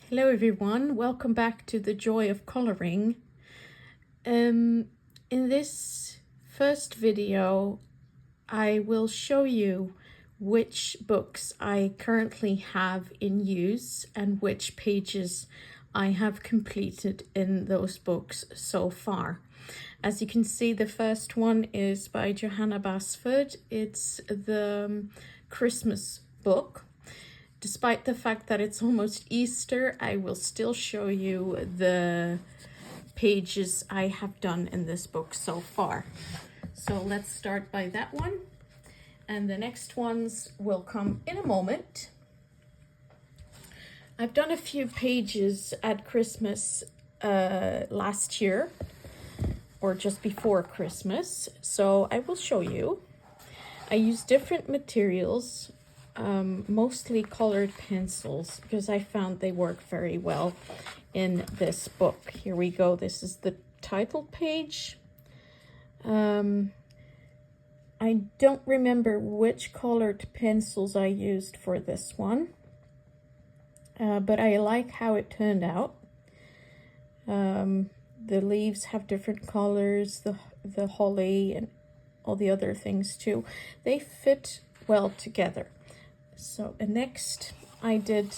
Hello everyone, welcome back to the Joy of Coloring. In this first video, I will show you which books I currently have in use and which pages I have completed in those books so far. As you can see, the first one is by Johanna Basford. It's the Christmas book. Despite the fact that it's almost Easter, I will still show you the pages I have done in this book so far. So let's start by that one. And the next ones will come in a moment. I've done a few pages at Christmas last year, or just before Christmas. So I will show you. I use different materials. Mostly colored pencils because I found they work very well in this book. Here we go. This is the title page. I don't remember which colored pencils I used for this one, but I like how it turned out. The leaves have different colors, the holly and all the other things too. They fit well together. So next I did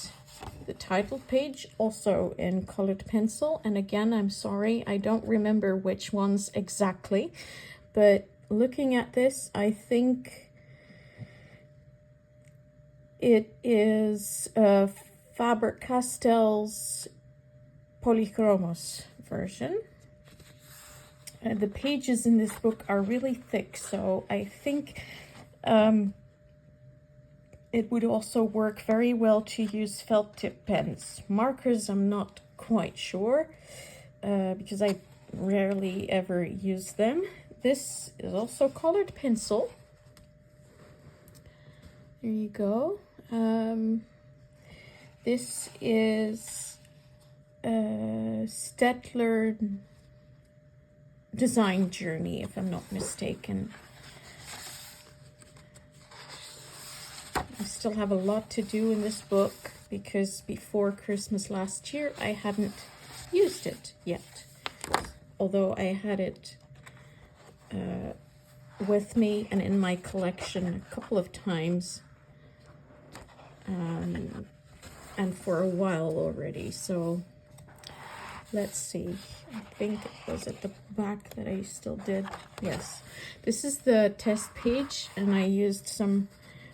the title page also in colored pencil, and again I'm sorry I don't remember which ones exactly, but looking at this I think it is Faber-Castell's Polychromos version. The pages in this book are really thick, so I think it would also work very well to use felt tip pens. Markers, I'm not quite sure because I rarely ever use them. This is also colored pencil. There you go. This is Staedtler Design Journey, if I'm not mistaken. I still have a lot to do in this book because before Christmas last year I hadn't used it yet, although I had it with me and in my collection a couple of times and for a while already. So let's see, I think it was at the back that I still did. Yes, this is the test page, and I used some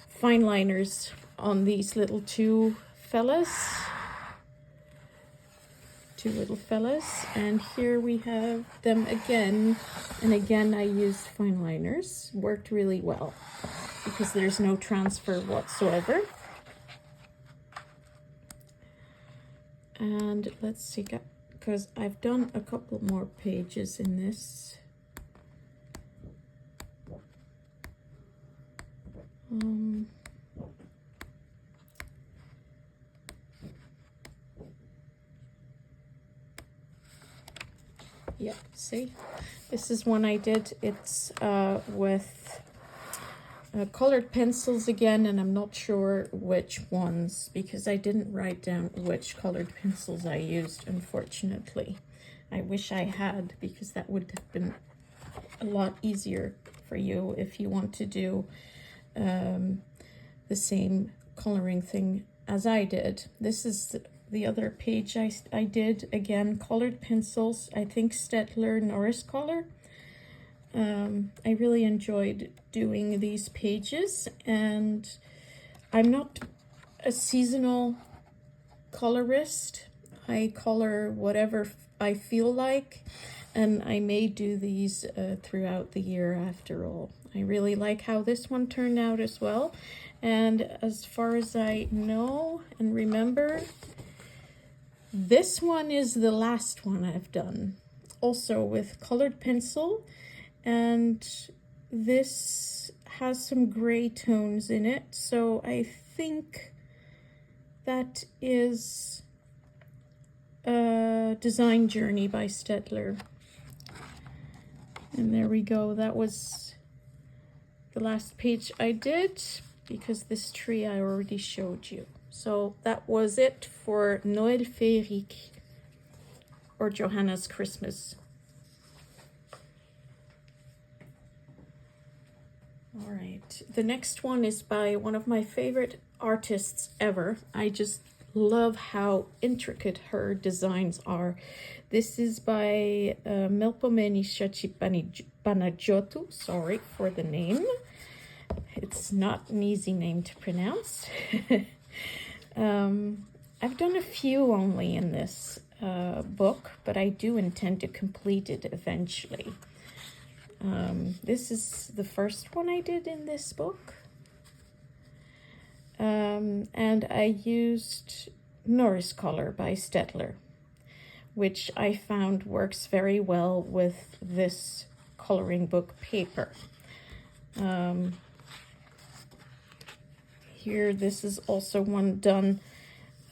fine liners on these little two little fellas, and here we have them again, and again I used fine liners. Worked really well because there's no transfer whatsoever. And let's see, because I've done a couple more pages in this. Yeah, see, this is one I did. It's with colored pencils again, and I'm not sure which ones because I didn't write down which colored pencils I used, unfortunately. I wish I had, because that would have been a lot easier for you if you want to do the same coloring thing as I did. This is the other page I did, again, colored pencils. I think Staedtler Norris color. I really enjoyed doing these pages, and I'm not a seasonal colorist. I color whatever I feel like, and I may do these throughout the year after all. I really like how this one turned out as well, and as far as I know and remember, this one is the last one I've done, also with colored pencil, and this has some gray tones in it, so I think that is Design Journey by Staedtler. And there we go, that was the last page I did, because this tree I already showed you. So that was it for Noël Féerique, or Johanna's Christmas. All right, the next one is by one of my favorite artists ever. I just love how intricate her designs are. This is by Melpomene Panagiotou. Sorry for the name. It's not an easy name to pronounce. I've done a few only in this book, but I do intend to complete it eventually. This is the first one I did in this book. And I used Norris Color by Staedtler, which I found works very well with this coloring book paper. Here, this is also one done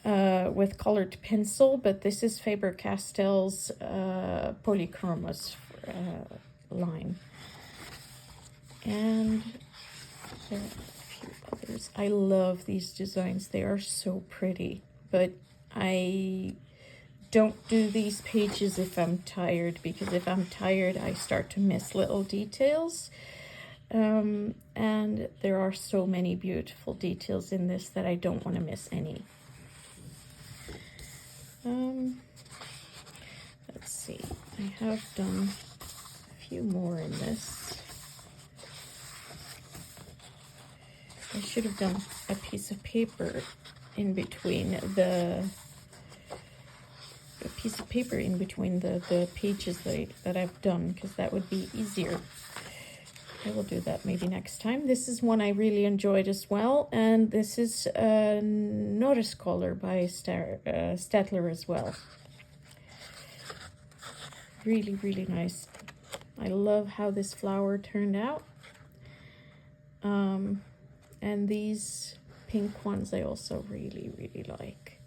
with colored pencil, but this is Faber-Castell's Polychromos line. And there are a few others. I love these designs. They are so pretty, but I don't do these pages if I'm tired, because if I'm tired, I start to miss little details. And there are so many beautiful details in this that I don't want to miss any. Let's see, I have done a few more in this. I should have done a piece of paper in between the pages that I've done, because that would be easier. I will do that maybe next time. This is one I really enjoyed as well, and this is Norris Color by Staedtler as well. Really, really nice. I love how this flower turned out. And these pink ones I also really, really like.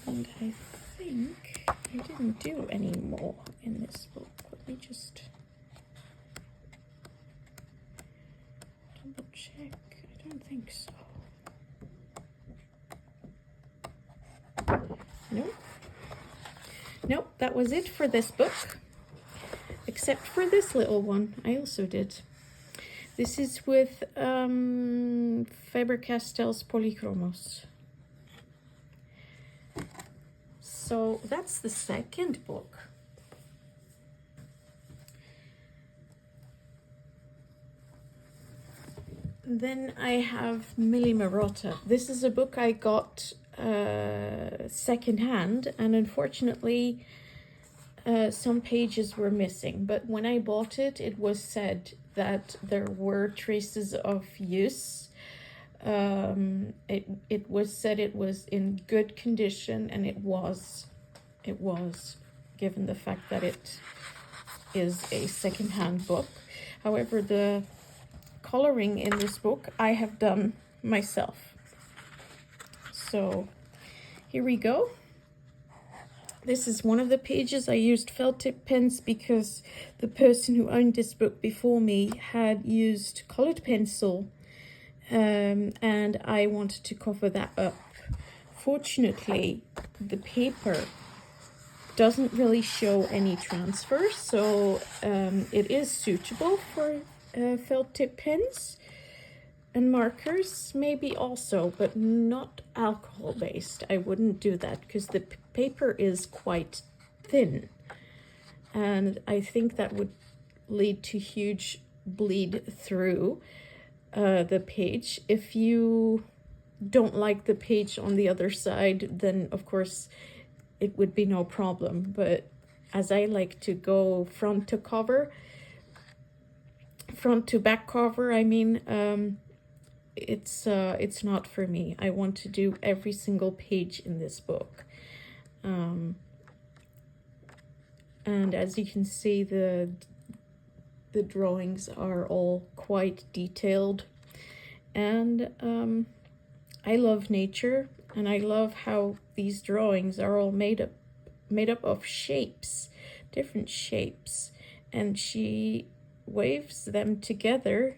And I think I didn't do any more in this book. Let me just double check. I don't think so. Nope. Nope, that was it for this book. Except for this little one, I also did. This is with Faber-Castell's Polychromos. So that's the second book. Then I have Millie Marotta. This is a book I got secondhand, and unfortunately some pages were missing. But when I bought it, it was said that there were traces of use. It was said it was in good condition, and it was, given the fact that it is a second-hand book. However, the coloring in this book I have done myself. So here we go. This is one of the pages. I used felt tip pens because the person who owned this book before me had used colored pencil, and I wanted to cover that up. Fortunately, the paper doesn't really show any transfer, so it is suitable for felt tip pens and markers, maybe also, but not alcohol based. I wouldn't do that because the paper is quite thin, and I think that would lead to huge bleed through the page. If you don't like the page on the other side, then of course it would be no problem, but as I like to go front to back cover, I mean, it's not for me. I want to do every single page in this book. And as you can see, the drawings are all quite detailed, and I love nature, and I love how these drawings are all made up of shapes, different shapes, and she waves them together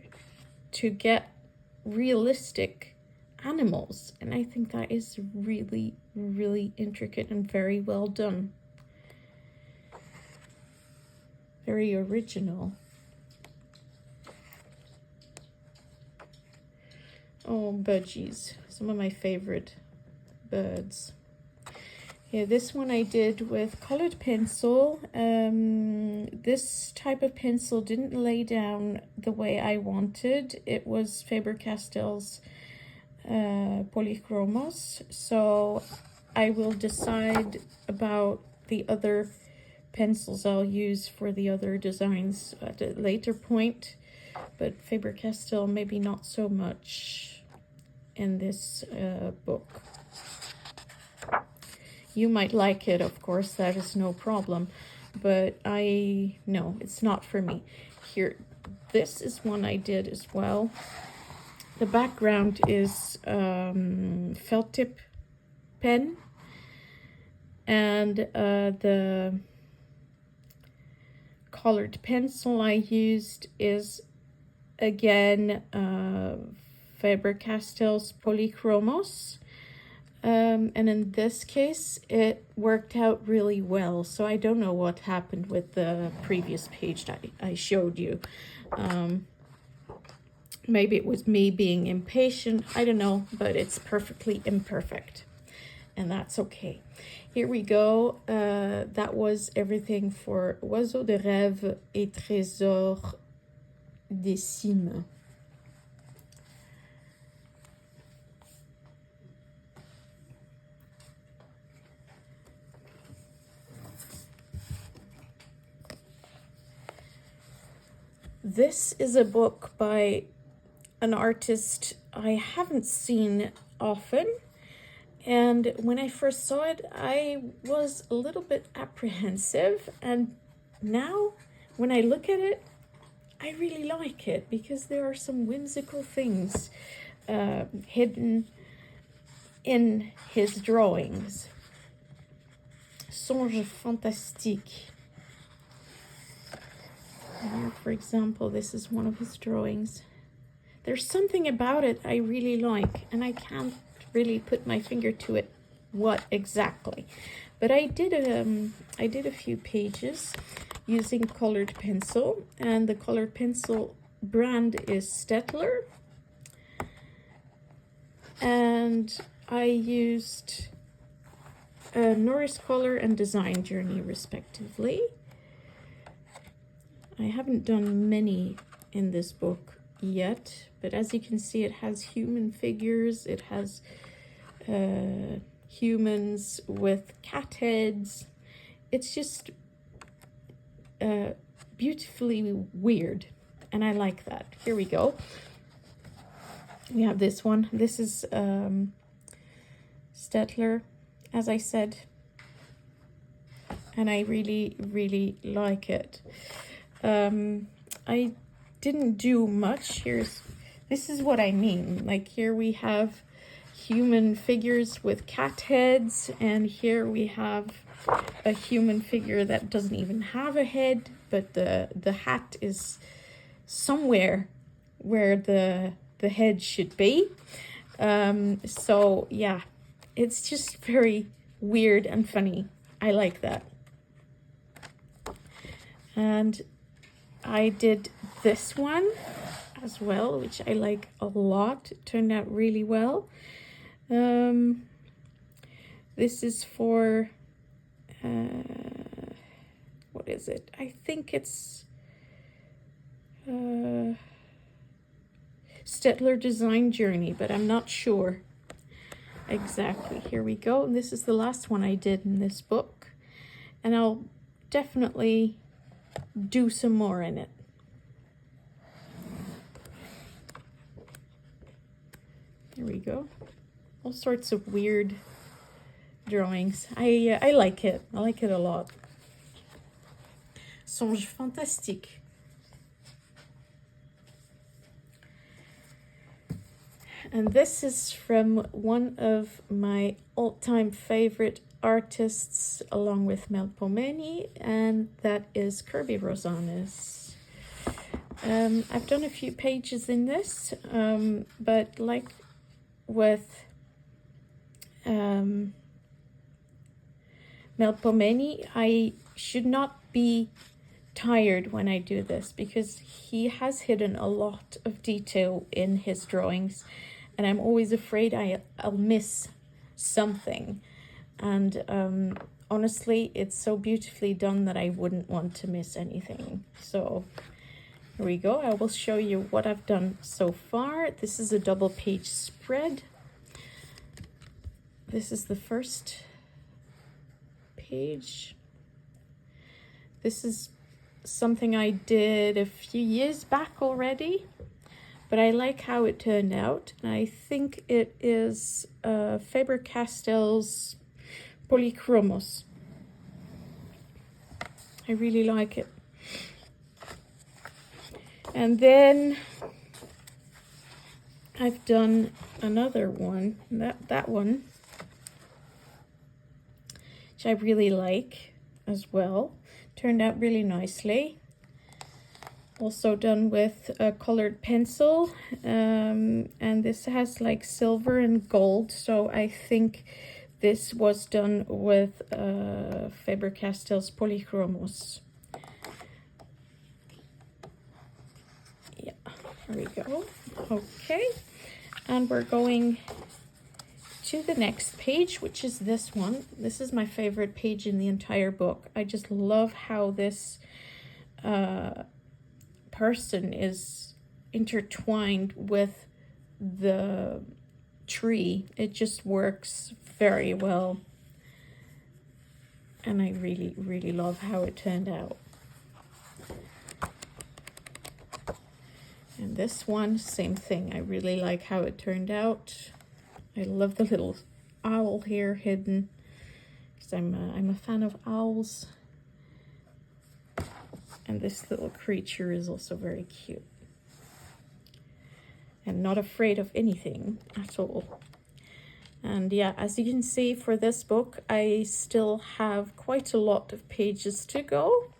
to get realistic animals. And I think that is really, really intricate and very well done. Very original. Oh, budgies. Some of my favorite birds. Yeah, this one I did with colored pencil. This type of pencil didn't lay down the way I wanted. It was Faber-Castell's Polychromos. So I will decide about the other pencils I'll use for the other designs at a later point. But Faber-Castell maybe not so much in this book. You might like it, of course, that is no problem, but no, it's not for me. Here, this is one I did as well. The background is felt tip pen, and the colored pencil I used is again Faber-Castell's Polychromos. And in this case, it worked out really well. So I don't know what happened with the previous page that I showed you. Maybe it was me being impatient. I don't know, but it's perfectly imperfect. And that's okay. Here we go. That was everything for Oiseaux de rêve et Trésors des cimes. This is a book by an artist I haven't seen often, and when I first saw it I was a little bit apprehensive, and now when I look at it I really like it because there are some whimsical things hidden in his drawings. Songes fantastiques. Here, for example, this is one of his drawings. There's something about it I really like, and I can't really put my finger to it what exactly. But I did a few pages using colored pencil, and the colored pencil brand is Staedtler. And I used Norris Color and Design Journey respectively. I haven't done many in this book yet, but as you can see, it has human figures. It has humans with cat heads. It's just beautifully weird, and I like that. Here we go. We have this one. This is Staedtler, as I said, and I really, really like it. I didn't do much. This is what I mean. Like, here we have human figures with cat heads, and here we have a human figure that doesn't even have a head, but the hat is somewhere where the head should be. So yeah, it's just very weird and funny. I like that. And I did this one as well, which I like a lot. It turned out really well. This is for what is it? I think it's Staedtler Design Journey, but I'm not sure exactly. Here we go. And this is the last one I did in this book, and I'll definitely do some more in it. Here we go. All sorts of weird drawings. I like it. I like it a lot. Songes fantastiques. And this is from one of my all-time favorite artists, along with Melpomene, and that is Kirby Rosanes. I've done a few pages in this, but like with Melpomene, I should not be tired when I do this, because he has hidden a lot of detail in his drawings, and I'm always afraid I'll miss something. And honestly, it's so beautifully done that I wouldn't want to miss anything. So here we go. I will show you what I've done so far. This is a double page spread. This is the first page. This is something I did a few years back already, but I like how it turned out. And I think it is Faber-Castell's Polychromos. I really like it. And then I've done another one, that one, which I really like as well. Turned out really nicely. Also done with a colored pencil, and this has like silver and gold, so I think this was done with Faber-Castell's Polychromos. Yeah, there we go. Okay, and we're going to the next page, which is this one. This is my favorite page in the entire book. I just love how this person is intertwined with the tree. It just works very well, and I really, really love how it turned out. And this one, same thing. I really like how it turned out. I love the little owl here hidden, because I'm a fan of owls. And this little creature is also very cute. And not afraid of anything at all. And yeah, as you can see, for this book, I still have quite a lot of pages to go,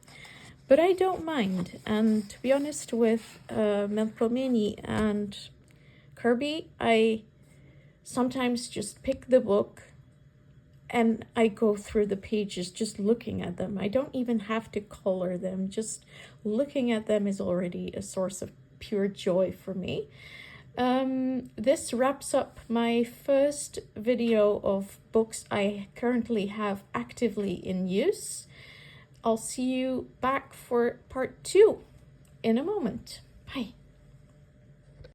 but I don't mind. And to be honest, with Melpomene and Kirby, I sometimes just pick the book and I go through the pages just looking at them. I don't even have to color them. Just looking at them is already a source of pure joy for me. This wraps up my first video of books I currently have actively in use. I'll see you back for part 2 in a moment. Bye.